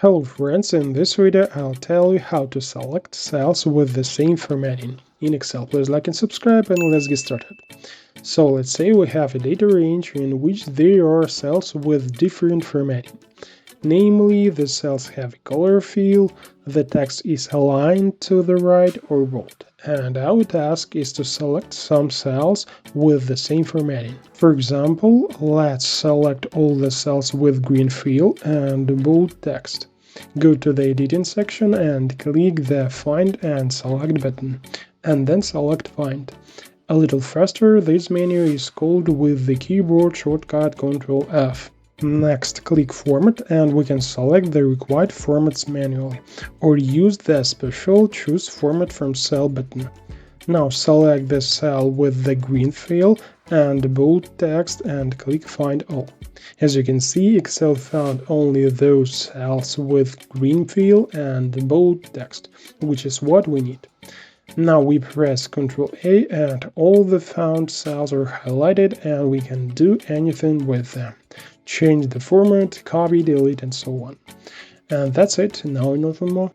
Hello friends, in this video I'll tell you how to select cells with the same formatting in Excel. Please like and subscribe and let's get started. So let's say we have a data range in which there are cells with different formatting. Namely, the cells have a color field, the text is aligned to the right or bold, and our task is to select some cells with the same formatting. For example, let's select all the cells with green field and bold text. Go to the editing section and click the Find and Select button, and then select Find. A little faster, this menu is called with the keyboard shortcut Ctrl F. Next, click Format and we can select the required formats manually, or use the special Choose Format from Cell button. Now select the cell with the green field and bold text and click Find All. As you can see, Excel found only those cells with green field and bold text, which is what we need. Now we press Ctrl A and all the found cells are highlighted and we can do anything with them. Change the format, copy, delete, and so on. And that's it. Now nothing more.